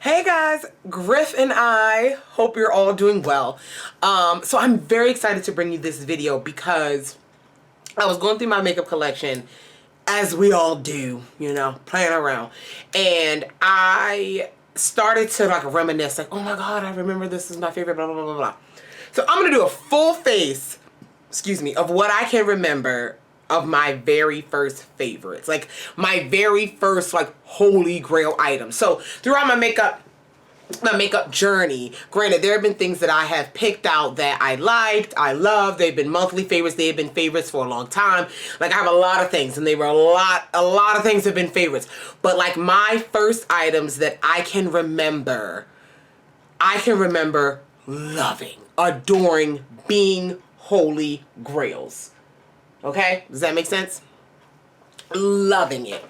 Hey guys, Griff and I hope you're all doing well. So I'm very excited to bring you this video because I was going through my makeup collection, as we all do, you know, playing around, and I started to like reminisce, like, oh my god, I remember this is my favorite, blah blah blah blah blah. So I'm gonna do a full face, excuse me, of what I can remember of my very first favorites, like my very first like holy grail items. So throughout my makeup journey, granted, there have been things that I have picked out that I liked, I love, they've been monthly favorites, they have been favorites for a long time. Like I have a lot of things, and they were a lot of things have been favorites. But like my first items that I can remember loving, adoring, being holy grails. Okay? Does that make sense? Loving it.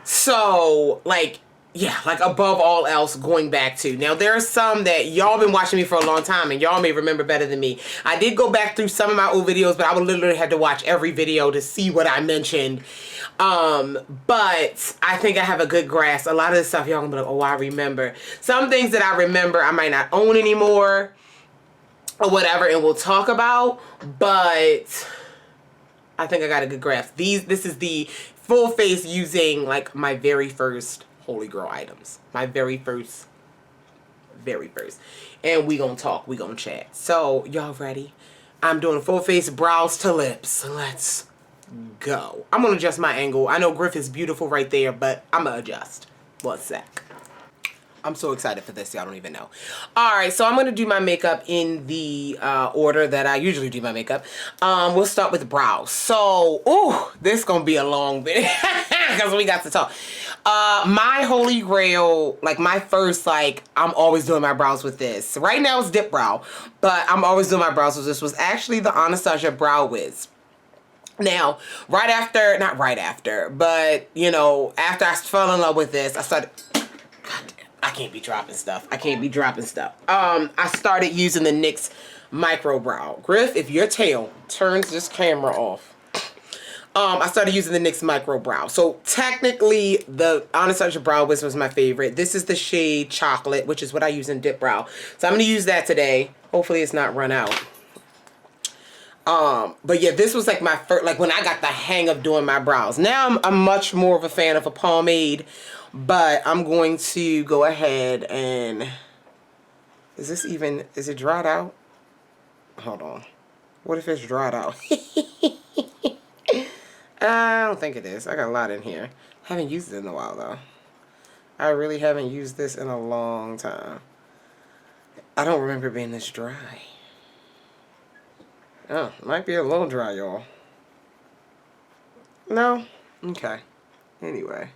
So, like, yeah, like above all else, going back to. Now, there are some that y'all been watching me for a long time, and y'all may remember better than me. I did go back through some of my old videos, but I would literally have to watch every video to see what I mentioned. But I think I have a good grasp. A lot of the stuff y'all gonna be like, oh, I remember. Some things that I remember I might not own anymore, or whatever, and we'll talk about, but I think I got a good grasp. This is the full face using like my very first holy grail items. My very first. And we gonna talk, we gonna chat. So, y'all ready? I'm doing a full face brows to lips. Let's go. I'm gonna adjust my angle. I know Griff is beautiful right there, but I'm gonna adjust. 1 sec. I'm so excited for this, y'all don't even know. Alright, so I'm going to do my makeup in the order that I usually do my makeup. We'll start with brows. So, ooh, this is going to be a long video because we got to talk. My holy grail, like my first, like, I'm always doing my brows with this. Right now it's Dip Brow, but I'm always doing my brows with this. Was actually the Anastasia Brow Wiz. Now, not right after, but, you know, after I fell in love with this, I started... I can't be dropping stuff. I started using the NYX Micro Brow. Griff, if your tail turns this camera off. I started using the NYX Micro Brow. So technically, the Anastasia Brow Wiz was my favorite. This is the shade Chocolate, which is what I use in Dip Brow. So I'm going to use that today. Hopefully it's not run out. But yeah, this was like my first, like when I got the hang of doing my brows. Now I'm much more of a fan of a pomade. But I'm going to go ahead and, is it dried out? Hold on. What if it's dried out? I don't think it is. I got a lot in here. Haven't used it in a while though. I really haven't used this in a long time. I don't remember being this dry. Oh, might be a little dry, y'all. No? Okay. Anyway.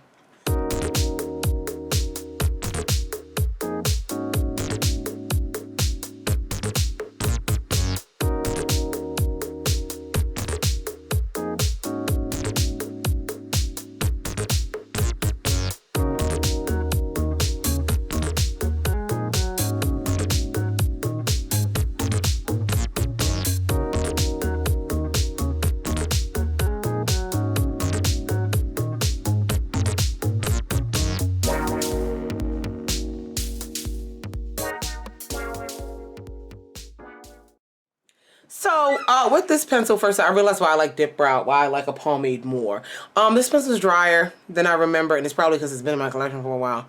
So, with this pencil, first, I realized why I like Dip Brow, why I like a pomade more. This pencil's drier than I remember, and it's probably because it's been in my collection for a while.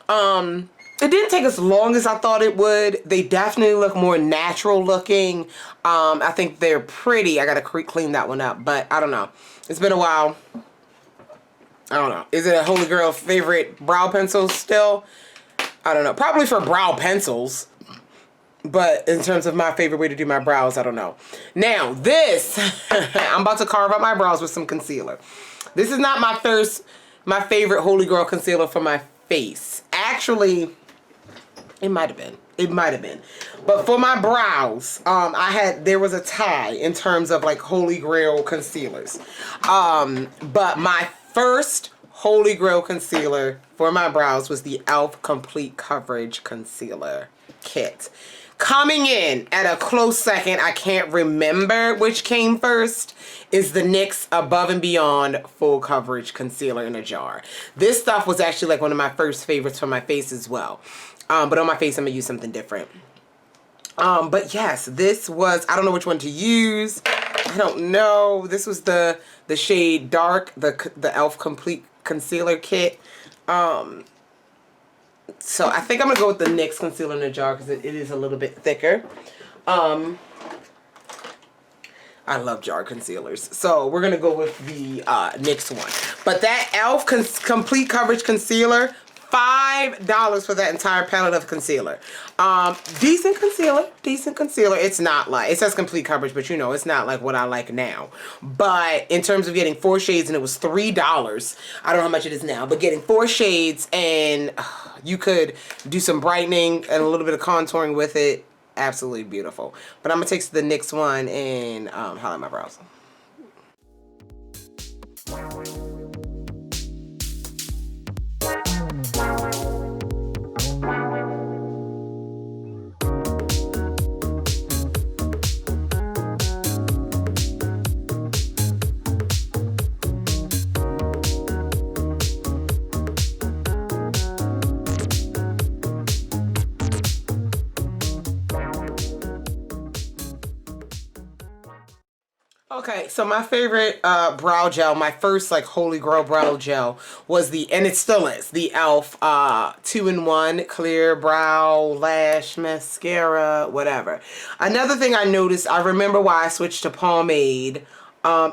It didn't take as long as I thought it would. They definitely look more natural looking. I think they're pretty. I gotta clean that one up, but I don't know. It's been a while. I don't know. Is it a holy grail favorite brow pencil still? I don't know. Probably for brow pencils. But in terms of my favorite way to do my brows, I don't know. Now, this, I'm about to carve out my brows with some concealer. This is not my favorite holy grail concealer for my face. Actually, it might have been. It might have been. But for my brows, there was a tie in terms of like holy grail concealers. But my first holy grail concealer for my brows was the e.l.f. Complete Coverage Concealer Kit. Coming in at a close second, I can't remember which came first, is the NYX Above and Beyond Full Coverage Concealer in a Jar. This stuff was actually like one of my first favorites for my face as well. But on my face, I'm going to use something different. But yes, this was, I don't know which one to use. I don't know. This was the shade Dark, the e.l.f. Complete Concealer Kit. So I think I'm going to go with the NYX Concealer in a Jar because it is a little bit thicker. I love jar concealers. So we're going to go with the NYX one. But that e.l.f. Complete Coverage Concealer, $5 for that entire palette of concealer. Decent concealer. Decent concealer. It's not like, it says complete coverage, but you know, it's not like what I like now. But in terms of getting 4 shades, and it was $3. I don't know how much it is now, but getting 4 shades, and you could do some brightening and a little bit of contouring with it. Absolutely beautiful. But I'm going to take the NYX one and highlight my brows. Okay, so my favorite brow gel, my first like holy grail brow gel was and it still is, the e.l.f. 2-in-1 Clear Brow Lash Mascara, whatever. Another thing I noticed, I remember why I switched to pomade,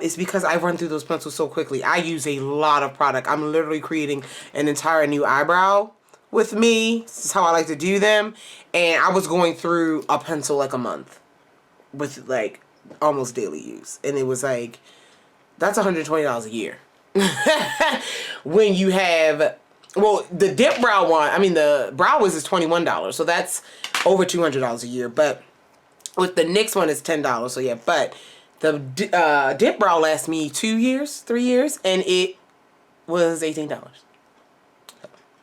is because I run through those pencils so quickly. I use a lot of product. I'm literally creating an entire new eyebrow with me. This is how I like to do them. And I was going through a pencil like a month with like almost daily use, and it was like, that's $120 a year. When you have, well, the dip brow one, I mean the brow wiz is $21, so that's over $200 a year. But with the NYX one, it's $10. So yeah, but the dip brow lasts me 2 years, 3 years, and it was $18.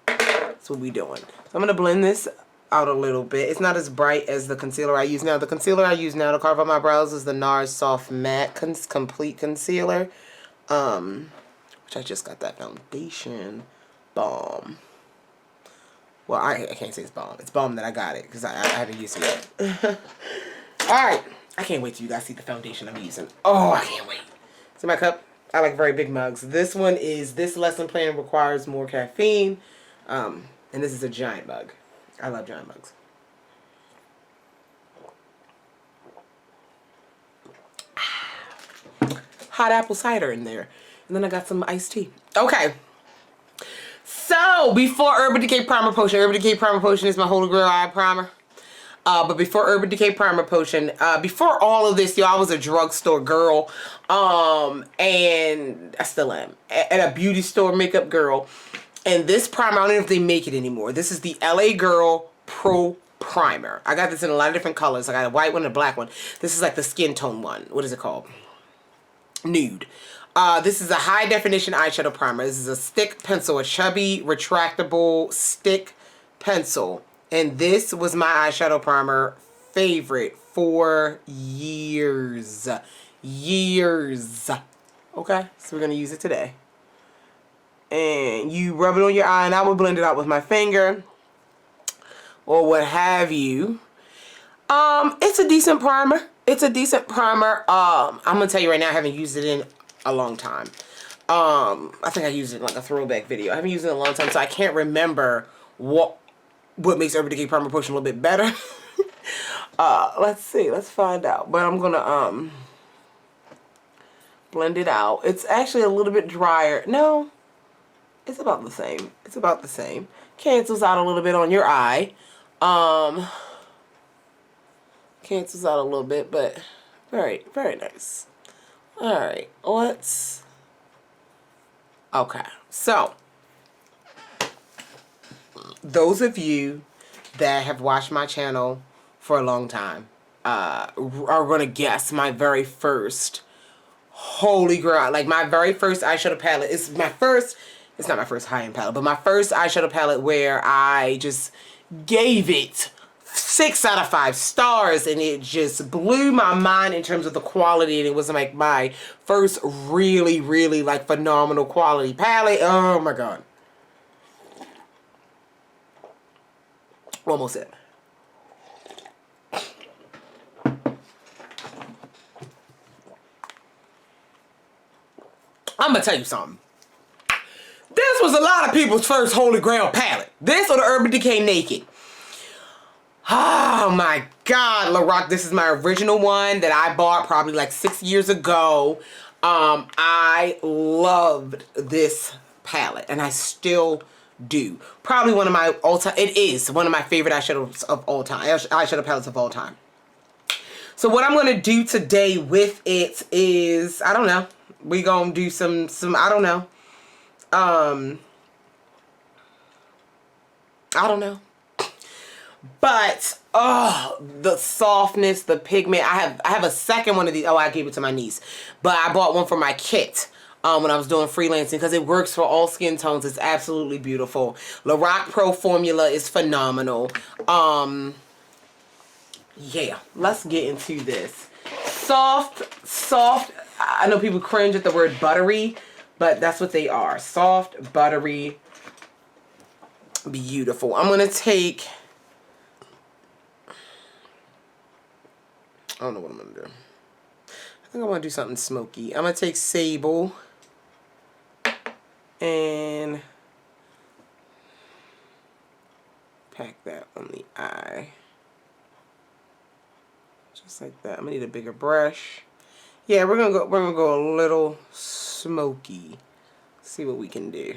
That's what we doing. So I'm gonna blend this out a little bit. It's not as bright as the concealer I use now. The concealer I use now to carve out my brows is the NARS Soft Matte Complete Concealer, which I just got that foundation bomb. Well, I can't say it's bomb. It's bomb that I got it because I haven't used it yet. Alright, I can't wait till you guys see the foundation I'm using. Oh, I can't wait. See my cup? I like very big mugs. This one is, this lesson plan requires more caffeine, and this is a giant mug. I love giant mugs. Hot apple cider in there. And then I got some iced tea. Okay. So, before Urban Decay Primer Potion. Urban Decay Primer Potion is my Holy Grail eye primer. But before Urban Decay Primer Potion, before all of this, y'all, I was a drugstore girl. And I still am. And a beauty store makeup girl. And this primer, I don't know if they make it anymore. This is the LA Girl Pro Primer. I got this in a lot of different colors. I got a white one and a black one. This is like the skin tone one. What is it called? Nude. This is a high definition eyeshadow primer. This is a stick pencil, a chubby, retractable stick pencil. And this was my eyeshadow primer favorite for years. Years. Okay, so we're going to use it today. And you rub it on your eye, and I will blend it out with my finger or what have you. It's a decent primer. It's a decent primer. I'm gonna tell you right now, I haven't used it in a long time. I think I used it in like a throwback video. I haven't used it in a long time, so I can't remember what makes Urban Decay Primer Potion a little bit better. Let's see. Let's find out. But I'm gonna blend it out. It's actually a little bit drier. No. It's about the same. It's about the same. Cancels out a little bit on your eye. Cancels out a little bit, but very, very nice. Alright, let's... Okay, so those of you that have watched my channel for a long time are going to guess my very first holy grail. Like my very first eyeshadow palette is my first... It's not my first high-end palette, but my first eyeshadow palette where I just gave it 6 out of 5 stars, and it just blew my mind in terms of the quality, and it was like my first really, really like phenomenal quality palette. Oh my god. Almost it. I'm gonna tell you something. This was a lot of people's first Holy Grail palette. This or the Urban Decay Naked. Oh my god, Lorac, this is my original one that I bought probably like 6 years ago. I loved this palette, and I still do. Probably one of my all-time, it is one of my favorite eyeshadows of all time, eyeshadow palettes of all time. So what I'm going to do today with it is, I don't know, we going to do some, I don't know. I don't know. But oh, the softness, the pigment. I have a second one of these. Oh, I gave it to my niece, but I bought one for my kit when I was doing freelancing because it works for all skin tones. It's absolutely beautiful. Lorac Pro formula is phenomenal. Yeah, let's get into this. Soft. I know people cringe at the word buttery, but that's what they are. Soft, buttery, beautiful. I'm gonna take. I don't know what I'm going to do. I think I want to do something smoky. I'm going to take Sable and pack that on the eye. Just like that. I'm going to need a bigger brush. Yeah, we're going to go a little smoky. See what we can do.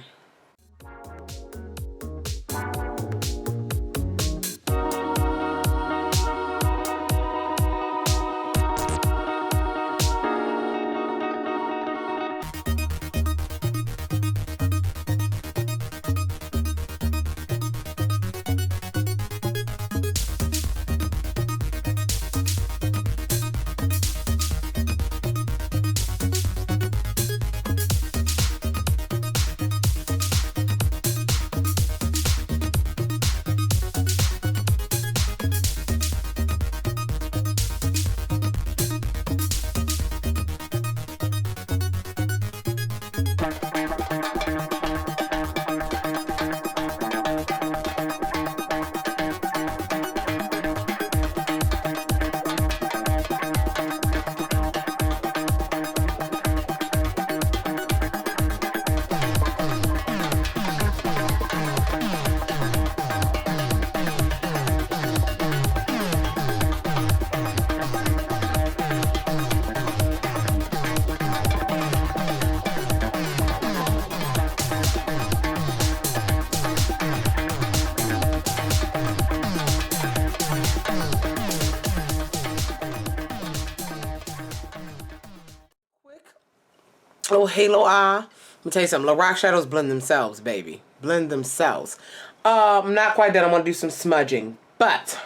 Little halo eye. Let me tell you something. Lorac shadows blend themselves, baby. Blend themselves. I'm not quite done. I'm going to do some smudging. But,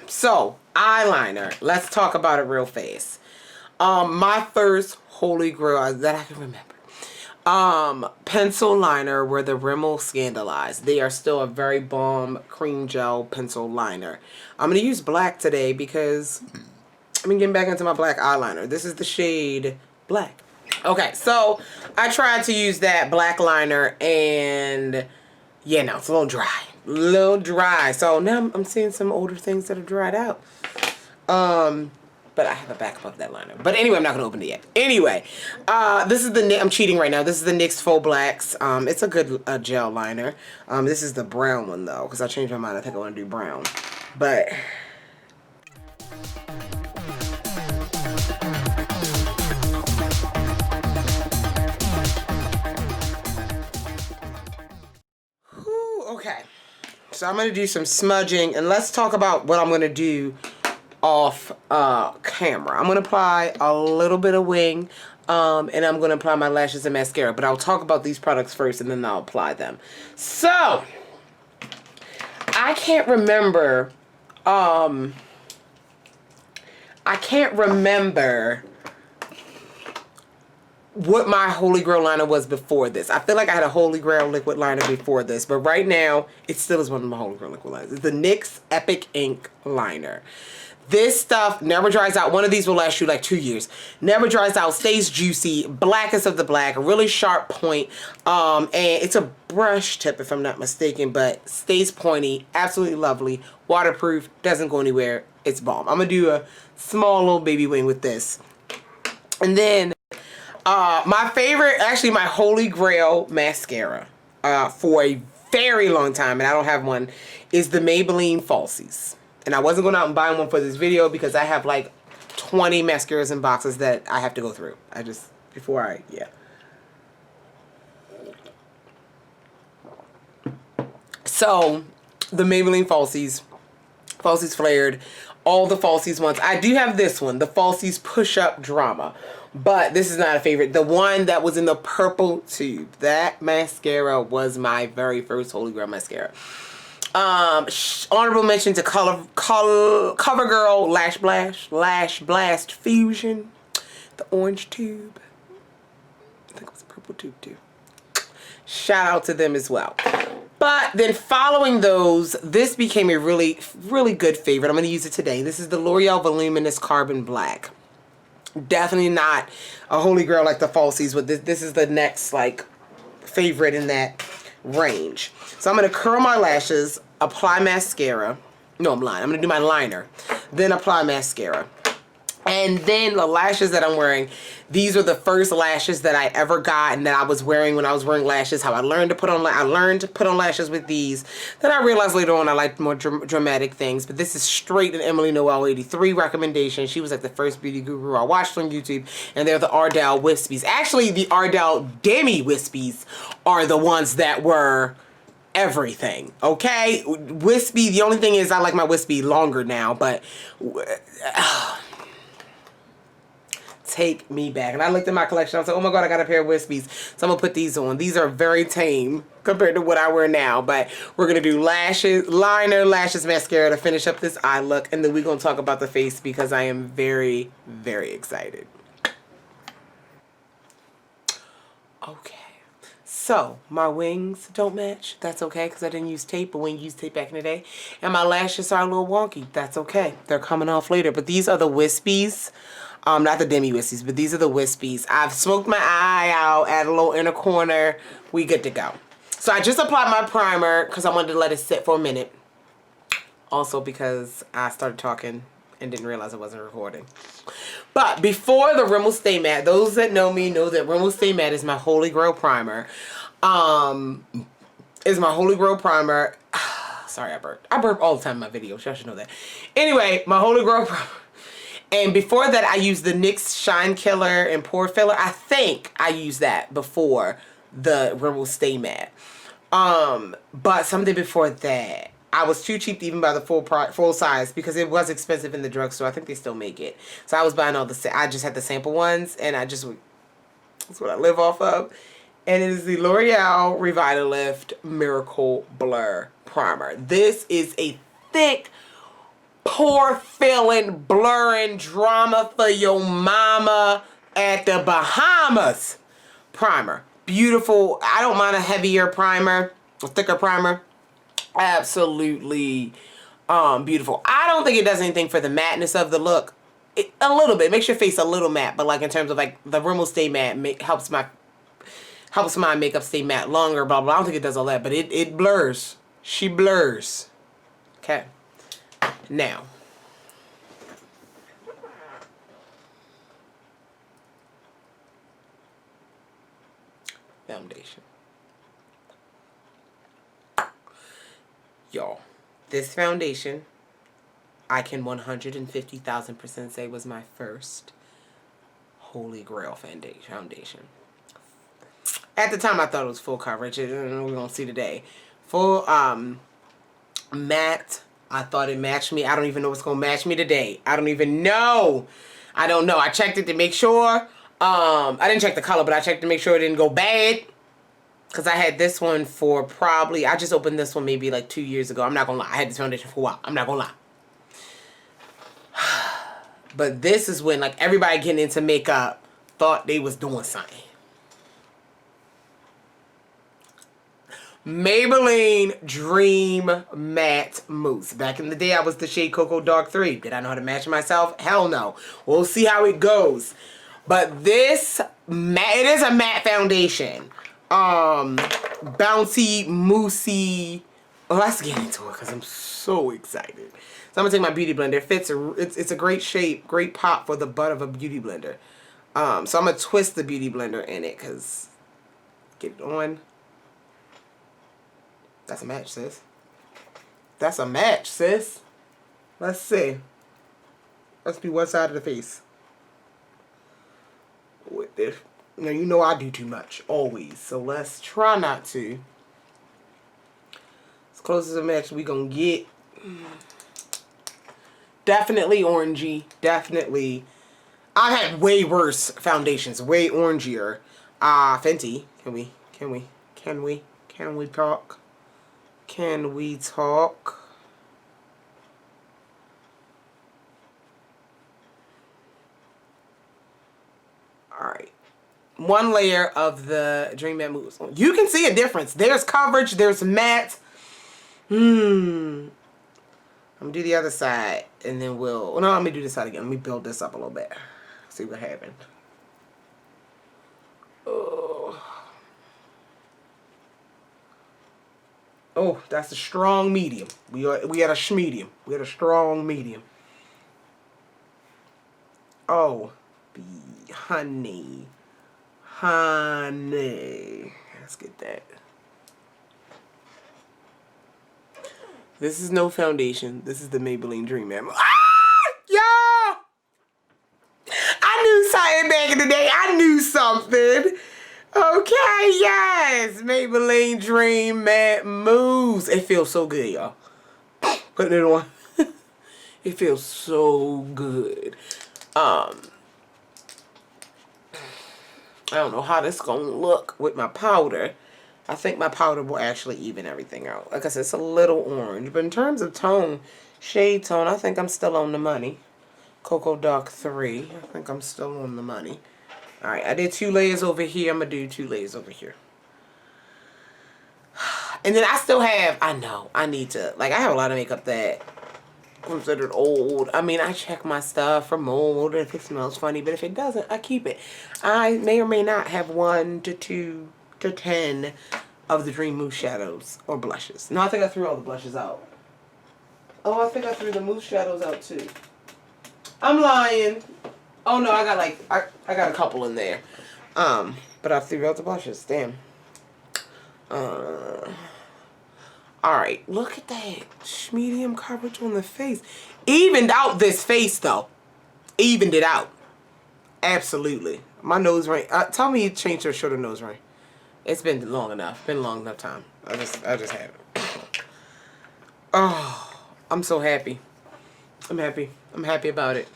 so, eyeliner. Let's talk about it real fast. My first Holy Grail that I can remember. Pencil liner were the Rimmel Scandalized. They are still a very bomb cream gel pencil liner. I'm going to use black today because I'm getting back into my black eyeliner. This is the shade Black. Okay, so I tried to use that black liner and yeah, no, it's a little dry. So now I'm seeing some older things that are dried out. But I have a backup of that liner. But anyway, I'm not gonna open it yet. Anyway, this is the, I'm cheating right now. This is the NYX Faux Blacks. It's a good gel liner. This is the brown one though, because I changed my mind. I think I want to do brown. But okay, so I'm going to do some smudging, and let's talk about what I'm going to do off camera. I'm going to apply a little bit of wing, and I'm going to apply my lashes and mascara, but I'll talk about these products first, and then I'll apply them. So, I can't remember, what my Holy Grail liner was before this. I feel like I had a Holy Grail liquid liner before this, but right now it still is one of my Holy Grail liquid liners. It's the NYX Epic Ink liner. This stuff never dries out. One of these will last you like 2 years. Never dries out, stays juicy, blackest of the black, a really sharp point. And it's a brush tip if I'm not mistaken, but stays pointy, absolutely lovely, waterproof, doesn't go anywhere. It's bomb. I'm gonna do a small little baby wing with this. And then my favorite, actually my Holy Grail mascara for a very long time, and I don't have one, is the Maybelline Falsies. And I wasn't going out and buying one for this video because I have like 20 mascaras in boxes that I have to go through. Yeah. So, the Maybelline Falsies Flared, all the Falsies ones. I do have this one, the Falsies Push Up Drama. But this is not a favorite. The one that was in the purple tube. That mascara was my very first Holy Grail mascara. Honorable mention to CoverGirl Lash Blast Fusion. The orange tube. I think it was a purple tube too. Shout out to them as well. But then following those, this became a really, really good favorite. I'm going to use it today. This is the L'Oreal Voluminous Carbon Black. Definitely not a Holy Grail like the Falsies, but this is the next like favorite in that range. So I'm going to curl my lashes, apply mascara. No, I'm lying. I'm going to do my liner, then apply mascara. And then the lashes that I'm wearing, these are the first lashes that I ever got and that I was wearing when I was wearing lashes. How I learned to put on lashes with these. Then I realized later on I liked more dramatic things. But this is straight an Emily Noel 83 recommendation. She was like the first beauty guru I watched on YouTube. And they're the Ardell Wispies. Actually, the Ardell Demi Wispies are the ones that were everything. Okay? Wispy, the only thing is I like my wispy longer now. But take me back. And I looked at my collection. I was like, oh my God, I got a pair of wispies. So I'm going to put these on. These are very tame compared to what I wear now. But we're going to do lashes, liner, lashes, mascara to finish up this eye look. And then we're going to talk about the face because I am very, very excited. Okay. So, my wings don't match. That's okay because I didn't use tape, but when you used tape back in the day. And my lashes are a little wonky. That's okay. They're coming off later. But these are the wispies. Not the Demi Wispies, but these are the wispies. I've smoked my eye out, add a little inner corner. We good to go. So I just applied my primer because I wanted to let it sit for a minute. Also because I started talking and didn't realize I wasn't recording. But before the Rimmel Stay Matte, those that know me know that Rimmel Stay Matte is my Holy Grail primer. Is my Holy Grail primer. Sorry, I burped. I burp all the time in my videos. Y'all should know that. Anyway, my Holy Grail primer. And before that, I used the NYX Shine Killer and Pore Filler. I think I used that before the Rimmel Stay Matte. But something before that, I was too cheap to even buy the full size because it was expensive in the drugstore. I think they still make it. So I was buying all the, I just had the sample ones, and that's what I live off of. And it is the L'Oreal Revitalift Miracle Blur Primer. This is a thick, pore filling, blurring drama for your mama at the Bahamas primer. Beautiful. I don't mind a heavier primer, a thicker primer. Absolutely beautiful. I don't think it does anything for the matteness of the look. A little bit. Makes your face a little matte, but like in terms of like the Rimmel Stay Matte helps my makeup stay matte longer, blah, blah. I don't think it does all that, but it blurs. She blurs. Okay. Now, foundation. Y'all, this foundation, I can 150,000% say was my first Holy Grail foundation. At the time, I thought it was full coverage. We're going to see today. Full matte. I thought it matched me. I don't even know what's going to match me today. I don't even know. I don't know. I checked it to make sure. I didn't check the color, but I checked to make sure it didn't go bad. Because I had this one for probably, I just opened this one maybe like 2 years ago. I'm not going to lie. I had this foundation for a while. I'm not going to lie. But this is when like everybody getting into makeup thought they was doing something. Maybelline Dream Matte Mousse. Back in the day, I was the shade Cocoa Dark 3. Did I know how to match myself? Hell no. We'll see how it goes. But this, it is a matte foundation. Bouncy, moussey. Let's get into it because I'm so excited. So I'm going to take my beauty blender. It fits, it's a great shape, great pop for the butt of a beauty blender. So I'm going to twist the beauty blender in it because, get it on. That's a match, sis. That's a match, sis. Let's see. Let's be one side of the face. With this. Now, you know I do too much, always. So let's try not to. As close as a match we gonna get. Definitely orangey. Definitely. I've had way worse foundations. Way orangier. Fenty. Can we talk? Can we talk? Alright. One layer of the Dream Matte Mousse. You can see a difference. There's coverage. There's matte. I'm going to do the other side. And then we'll... No, let me do this side again. Let me build this up a little bit. See what happened. Oh, that's a strong medium. We had a schmedium. We had a strong medium. Oh, honey. Honey. Let's get that. This is no foundation. This is the Maybelline Dream Matte. Yeah! I knew something back in the day. I knew something. Okay, yes. Maybelline Dream Matte Mousse. It feels so good, y'all. Putting it on. It feels so good. I don't know how this is going to look with my powder. I think my powder will actually even everything out. Like I said, it's a little orange. But in terms of tone, shade tone, I think I'm still on the money. Cocoa Dark 3. I think I'm still on the money. Alright, I did 2 layers over here. I'm going to do 2 layers over here. And then I still have, I know, I need to, like, I have a lot of makeup that considered old. I mean, I check my stuff for mold if it smells funny, but if it doesn't, I keep it. I may or may not have 1 to 2 to 10 of the Dream Mousse shadows or blushes. No, I think I threw all the blushes out. Oh, I think I threw the mousse shadows out too. I'm lying. Oh no, I got like, I got a couple in there. But I threw out the blushes. Damn. Alright, look at that. Medium coverage on the face. Evened out this face though. Evened it out. Absolutely. My nose ring. Tell me you changed your shorter nose ring. It's been long enough. Been a long enough time. I just had it. Oh, I'm so happy. I'm happy. I'm happy about it.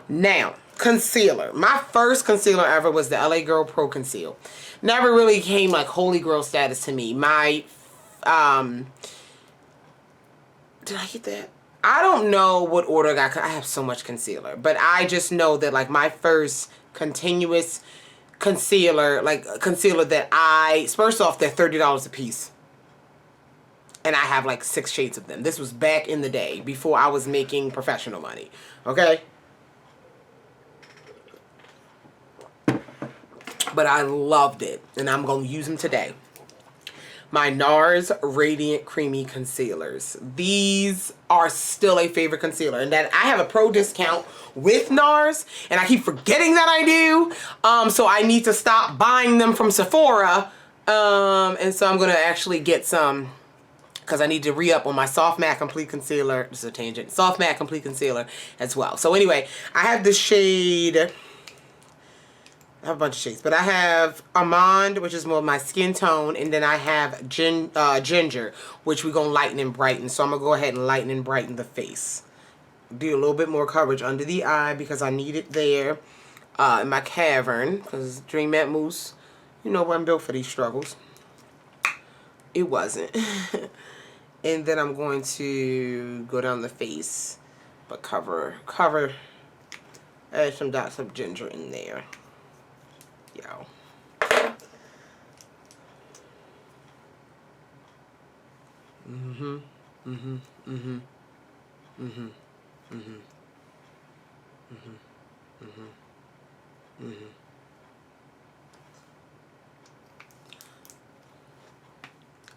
Now, concealer. My first concealer ever was the LA Girl Pro Conceal. Never really came like holy grail status to me. My, did I get that? I don't know what order I got. I have so much concealer. But I just know that like my first continuous concealer, like a concealer that first off, they're $30 a piece. And I have like 6 shades of them. This was back in the day, before I was making professional money. Okay? But I loved it. And I'm going to use them today. My NARS Radiant Creamy Concealers. These are still a favorite concealer. And that I have a pro discount with NARS. And I keep forgetting that I do. So I need to stop buying them from Sephora. And so I'm going to actually get some, because I need to re-up on my Soft Matte Complete Concealer. This is a tangent. Soft Matte Complete Concealer as well. So anyway, I have the shade, I have a bunch of shades, but I have Almond, which is more of my skin tone, and then I have Ginger, which we're going to lighten and brighten. So I'm going to go ahead and lighten and brighten the face. Do a little bit more coverage under the eye because I need it there in my cavern, because Dream Matte Mousse, you know, I'm built for these struggles. It wasn't. And then I'm going to go down the face, but cover, add some dots of ginger in there. yo.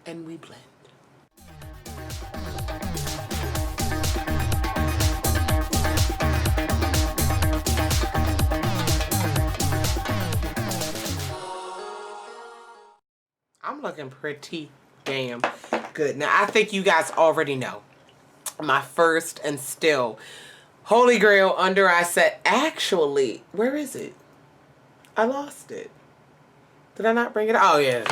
And we blend. I'm looking pretty damn good. Now, I think you guys already know my first and still Holy Grail under eye set. Actually, where is it? I lost it. Did I not bring it up? Oh, yeah.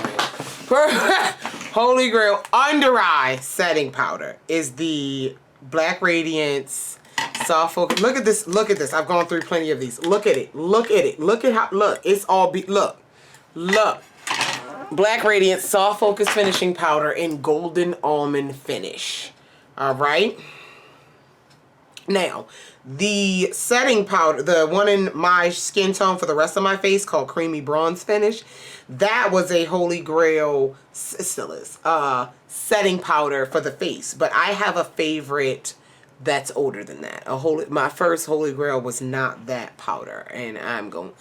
Holy Grail under eye setting powder is the Black Radiance Soft Focus. Look at this. Look at this. I've gone through plenty of these. Look at it. Look at it. Look at how. Look. It's all. Look. Look. Black Radiance Soft Focus Finishing Powder in Golden Almond Finish. All right. Now, the setting powder, the one in my skin tone for the rest of my face called Creamy Bronze Finish, that was a Holy Grail, still is, setting powder for the face. But I have a favorite that's older than that. My first Holy Grail was not that powder, and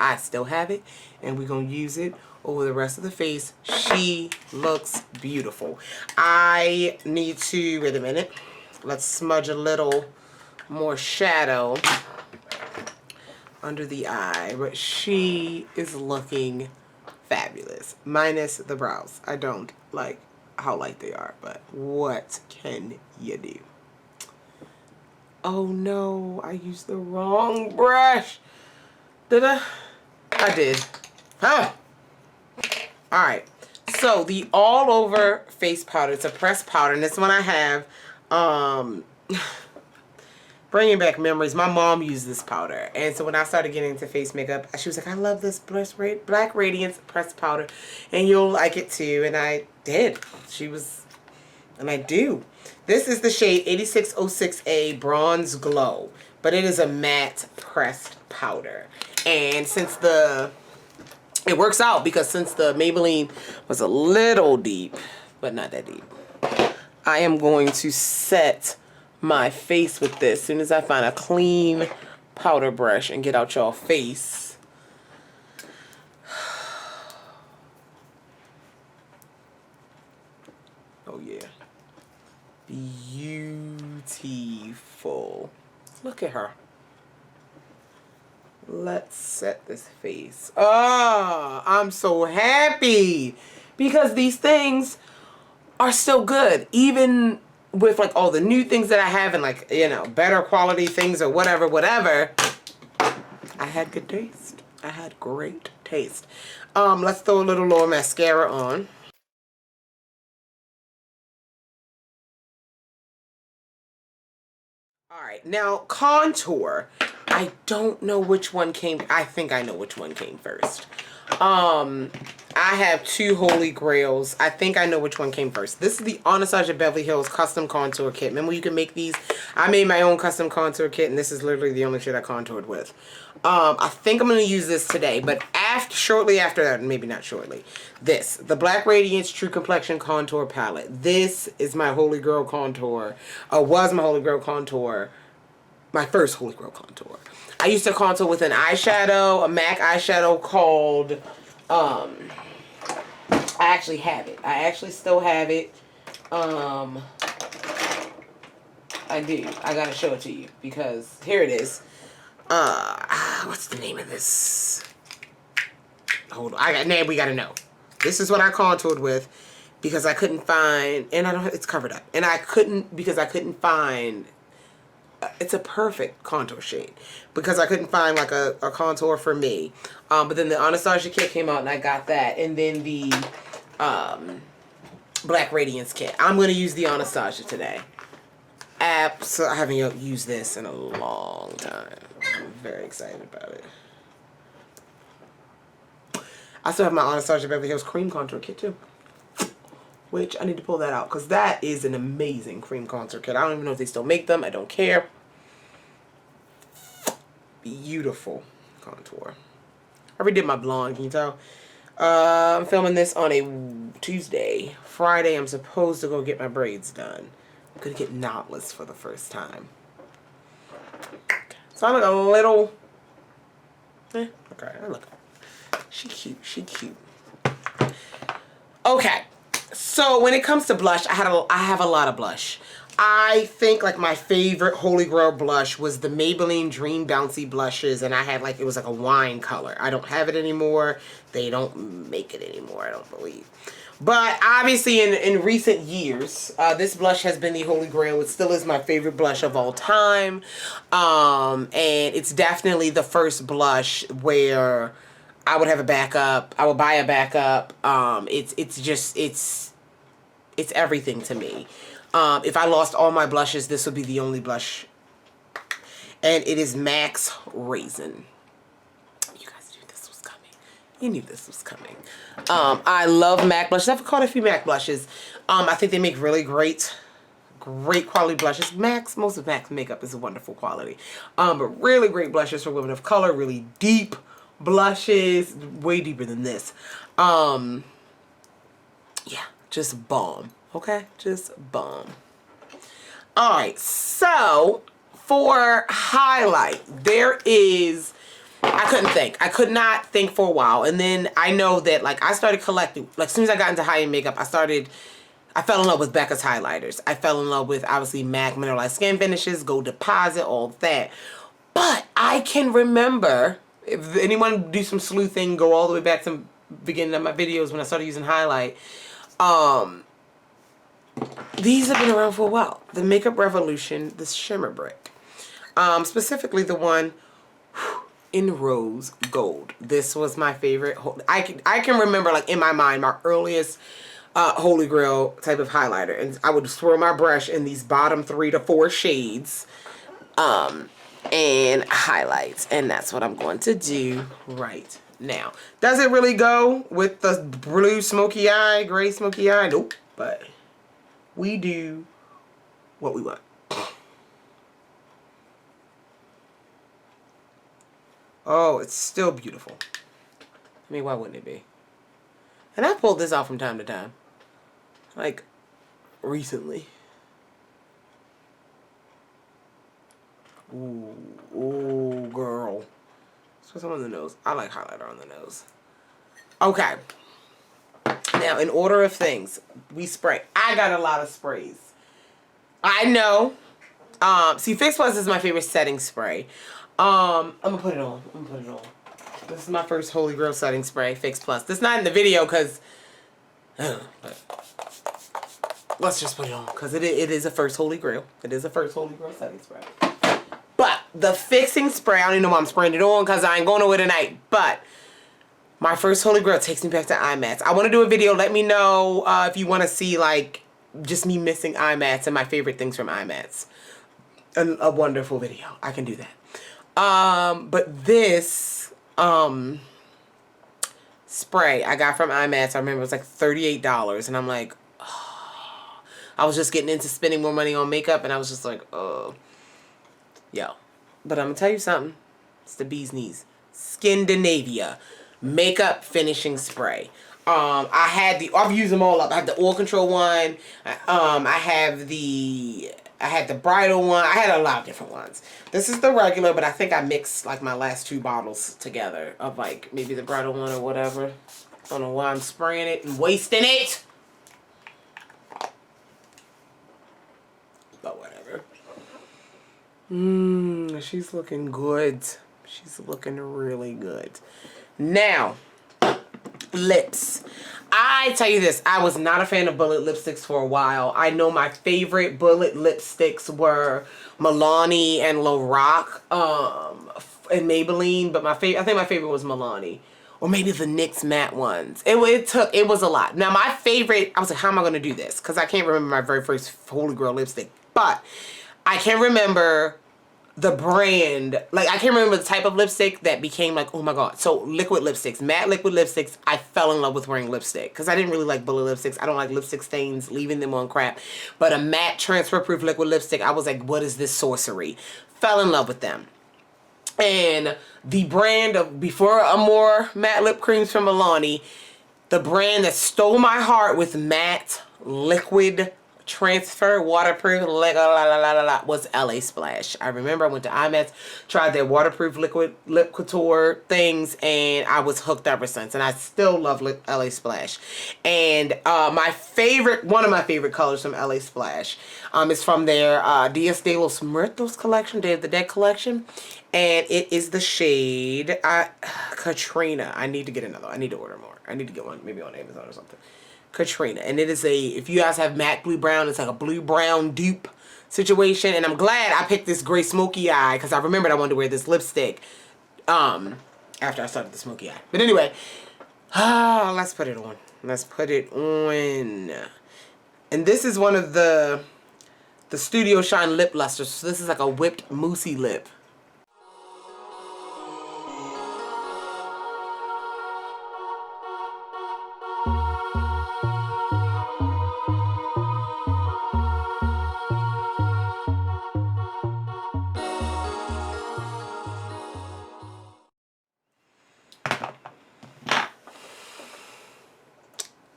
I still have it, and we're gonna use it over the rest of the face. She looks beautiful. I need to, wait a minute, let's smudge a little more shadow under the eye, but she is looking fabulous, minus the brows. I don't like how light they are, but what can you do? Oh no, I used the wrong brush. Did I? I did. Huh. Alright, so the all over face powder, it's a pressed powder, and this one I have, bringing back memories. My mom used this powder, and so when I started getting into face makeup, she was like, I love this Black Radiance pressed powder, and you'll like it too, and I did. And I do. This is the shade 8606A Bronze Glow, but it is a matte pressed powder, and since it works out because since the Maybelline was a little deep, but not that deep, I am going to set my face with this as soon as I find a clean powder brush and get out y'all face. Oh yeah. Beautiful. Look at her. Let's set this face. Oh, I'm so happy because these things are still good. Even with like all the new things that I have and like, you know, better quality things or whatever, I had good taste. I had great taste. Let's throw a little lower mascara on. Alright, now contour. I don't know which one came. I think I know which one came first. I have two Holy Grails. I think I know which one came first. This is the Anastasia Beverly Hills Custom Contour Kit. Remember you can make these? I made my own custom contour kit, and this is literally the only shit I contoured with. I think I'm going to use this today, but shortly after that, maybe not shortly, the Black Radiance True Complexion Contour Palette. This is my Holy Grail contour, was my Holy Grail contour, my first Holy Grail contour. I used to contour with an eyeshadow, a MAC eyeshadow called, I actually have it. I actually still have it. I do. I gotta show it to you because here it is. What's the name of this? Hold on. We gotta know. This is what I contoured with because I couldn't find, and it's covered up. And I couldn't find, it's a perfect contour shade because I couldn't find like a contour for me. But then the Anastasia kit came out and I got that. And then the Black Radiance kit. I'm going to use the Anastasia today. So I haven't used this in a long time. I'm very excited about it. I still have my Anastasia Beverly Hills cream contour kit too, which I need to pull that out because that is an amazing cream contour kit. I don't even know if they still make them. I don't care. Beautiful contour. I redid my blonde, can you tell? I'm filming this on a Tuesday. Friday, I'm supposed to go get my braids done. I'm gonna get knotless for the first time. So I look a little... okay, I look... she cute, she cute. Okay, so when it comes to blush, I have a lot of blush. I think like my favorite Holy Grail blush was the Maybelline Dream Bouncy blushes, and I had like, it was like a wine color. I don't have it anymore. They don't make it anymore, I don't believe. But obviously in recent years, this blush has been the Holy Grail. It still is my favorite blush of all time. And it's definitely the first blush where I would have a backup. I would buy a backup. It's everything to me. If I lost all my blushes, this would be the only blush. And it is MAC's Raisin. You guys knew this was coming. You knew this was coming. I love MAC blushes. I've caught a few MAC blushes. I think they make really great quality blushes. Most of MAC's makeup is a wonderful quality. But really great blushes for women of color. Really deep blushes. Way deeper than this. Yeah, just bomb. Okay, just bomb. Alright, so for highlight, there is, I couldn't think. I could not think for a while. And then I know that like I started collecting, like as soon as I got into high-end makeup, I fell in love with Becca's highlighters. I fell in love with obviously MAC Mineralized Skin Finishes, Gold Deposit, all that. But I can remember, if anyone do some sleuthing, go all the way back to the beginning of my videos when I started using highlight. These have been around for a while. The Makeup Revolution, the Shimmer Brick. Specifically the one in rose gold. This was my favorite. I can remember like in my mind my earliest Holy Grail type of highlighter. And I would swirl my brush in these bottom 3 to 4 shades and highlights. And that's what I'm going to do right now. Does it really go with the blue smoky eye, gray smoky eye? Nope. But we do what we want. Oh, it's still beautiful. I mean, why wouldn't it be? And I pulled this off from time to time. Like, recently. Ooh, ooh, girl. So some on the nose. I like highlighter on the nose. Okay. Now, in order of things, we spray. I got a lot of sprays. I know. See, Fix Plus is my favorite setting spray. I'm gonna put it on. This is my first Holy Grail setting spray, Fix Plus. This is not in the video because, but let's just put it on because it is a first Holy Grail. It is a first Holy Grail setting spray. But the fixing spray, I don't even know why I'm spraying it on because I ain't going nowhere tonight. But my first Holy Grail takes me back to eye mats. I want to do a video. Let me know if you want to see like just me missing eye mats and my favorite things from eye mats. A wonderful video. I can do that. But this spray I got from iMats, I remember it was like $38, and I'm like, oh. I was just getting into spending more money on makeup, and I was just like, oh, yo. But I'm gonna tell you something. It's the bee's knees. Scandinavia makeup finishing spray. I've used them all up. I have the oil control one. I had the bridal one. I had a lot of different ones. This is the regular, but I think I mixed like my last 2 bottles together of like maybe the bridal one or whatever. I don't know why I'm spraying it and wasting it. But whatever. She's looking good. She's looking really good. Now, lips. I tell you this, I was not a fan of bullet lipsticks for a while. I know my favorite bullet lipsticks were Milani and Lorac and Maybelline, but I think my favorite was Milani. Or maybe the NYX matte ones. It was a lot. Now my favorite, I was like, how am I going to do this? Because I can't remember my very first Holy Grail lipstick. But I can remember the brand, like I can't remember the type of lipstick that became like, oh my god. So liquid lipsticks, matte liquid lipsticks, I fell in love with wearing lipstick because I didn't really like bullet lipsticks. I don't like lipstick stains, leaving them on crap. But a matte transfer proof liquid lipstick, I was like, what is this sorcery? Fell in love with them. And the brand of Before Amore matte lip creams from Milani, the brand that stole my heart with matte liquid transfer waterproof was LA Splash. I remember I went to IMAX, tried their waterproof liquid lip couture things, and I was hooked ever since. And I still love LA Splash. And one of my favorite colors from LA Splash is from their Dias de los Muertos collection, Day of the Dead collection. And it is the shade Katrina. I need to get another. I need to order more. I need to get one maybe on Amazon or something. Katrina. And it is if you guys have matte blue brown, it's like a blue brown dupe situation. And I'm glad I picked this gray smoky eye because I remembered I wanted to wear this lipstick after I started the smoky eye. But anyway, let's put it on. Let's put it on. And this is one of the Studio Shine lip lusters. So this is like a whipped moussey lip.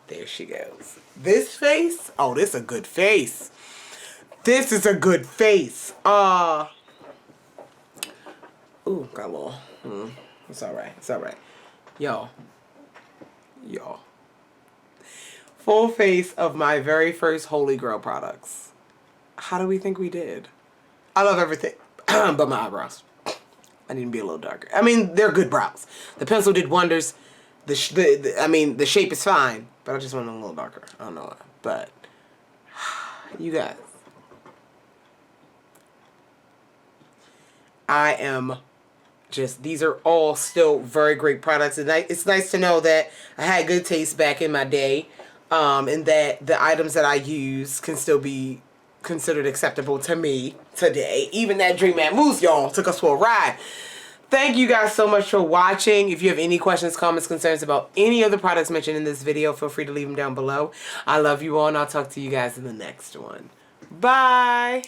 There she goes. This face? Oh, this is a good face. This is a good face. Ooh, got a little. It's alright. It's alright. Y'all. Full face of my very first Holy Grail products. How do we think we did? I love everything but my eyebrows. I need to be a little darker. I mean, they're good brows. The pencil did wonders. The shape is fine, but I just want them a little darker. I don't know why, but you guys, I am just, these are all still very great products, and it's nice to know that I had good taste back in my day, and that the items that I use can still be considered acceptable to me today. Even that Dream Man Mousse, y'all, took us for a ride. Thank you guys so much for watching. If you have any questions, comments, concerns about any of the products mentioned in this video, feel free to leave them down below. I love you all, and I'll talk to you guys in the next one. Bye!